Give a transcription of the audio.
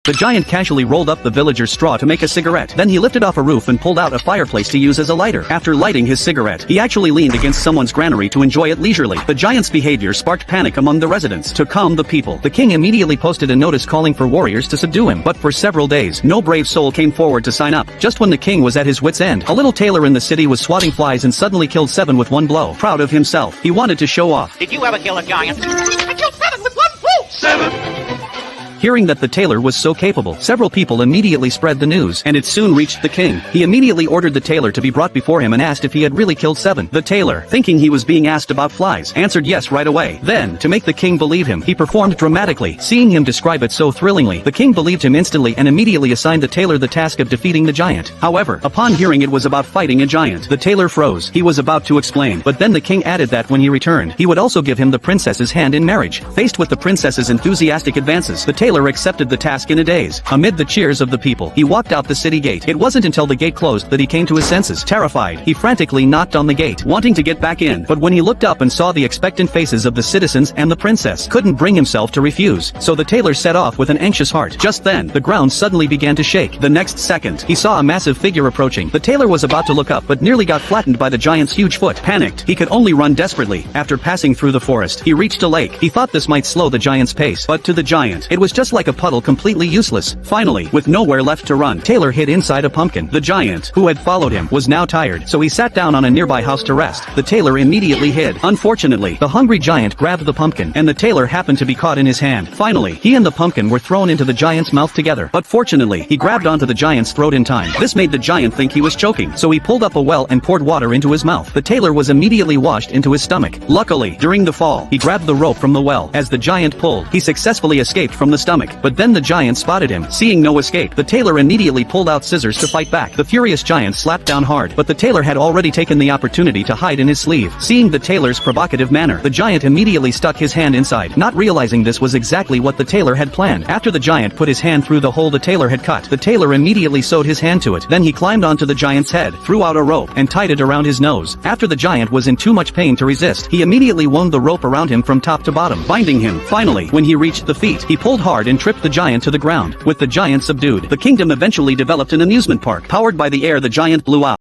The giant casually rolled up the villager's straw to make a cigarette. Then he lifted off a roof and pulled out a fireplace to use as a lighter. After lighting his cigarette, he actually leaned against someone's granary to enjoy it leisurely. The giant's behavior sparked panic among the residents. To calm the people, the king immediately posted a notice calling for warriors to subdue him. But for several days, no brave soul came forward to sign up. Just when the king was at his wit's end, a little tailor in the city was swatting flies and suddenly killed 7 with one blow. Proud of himself, he wanted to show off. Did you ever kill a giant? I killed 7 with one blow! 7? Hearing that the tailor was so capable, several people immediately spread the news, and it soon reached the king. He immediately ordered the tailor to be brought before him and asked if he had really killed 7. The tailor, thinking he was being asked about flies, answered yes right away. Then, to make the king believe him, he performed dramatically. Seeing him describe it so thrillingly, the king believed him instantly and immediately assigned the tailor the task of defeating the giant. However, upon hearing it was about fighting a giant, the tailor froze. He was about to explain, but then the king added that when he returned, he would also give him the princess's hand in marriage. Faced with the princess's enthusiastic advances, the tailor accepted the task in a daze. Amid the cheers of the people, he walked out the city gate. It wasn't until the gate closed that he came to his senses. Terrified, he frantically knocked on the gate, wanting to get back in, but when he looked up and saw the expectant faces of the citizens and the princess, couldn't bring himself to refuse. So the tailor set off with an anxious heart. Just then, the ground suddenly began to shake. The next second, he saw a massive figure approaching. The tailor was about to look up but nearly got flattened by the giant's huge foot. Panicked, he could only run desperately. After passing through the forest, he reached a lake. He thought this might slow the giant's pace, but to the giant, it was just like a puddle, completely useless. Finally, with nowhere left to run, Taylor hid inside a pumpkin. The giant, who had followed him, was now tired, so he sat down on a nearby house to rest. The tailor immediately hid. Unfortunately, the hungry giant grabbed the pumpkin, and the tailor happened to be caught in his hand. Finally, he and the pumpkin were thrown into the giant's mouth together, but fortunately, he grabbed onto the giant's throat in time. This made the giant think he was choking, so he pulled up a well and poured water into his mouth. The tailor was immediately washed into his stomach. Luckily, during the fall, he grabbed the rope from the well. As the giant pulled, he successfully escaped from the stomach, but then the giant spotted him. Seeing no escape, the tailor immediately pulled out scissors to fight back. The furious giant slapped down hard, but the tailor had already taken the opportunity to hide in his sleeve. Seeing the tailor's provocative manner, the giant immediately stuck his hand inside, not realizing this was exactly what the tailor had planned. After the giant put his hand through the hole the tailor had cut, the tailor immediately sewed his hand to it. Then he climbed onto the giant's head, threw out a rope, and tied it around his nose. After the giant was in too much pain to resist, he immediately wound the rope around him from top to bottom, binding him. Finally, when he reached the feet, he pulled hard and tripped the giant to the ground. With the giant subdued, the kingdom eventually developed an amusement park. Powered by the air the giant blew out.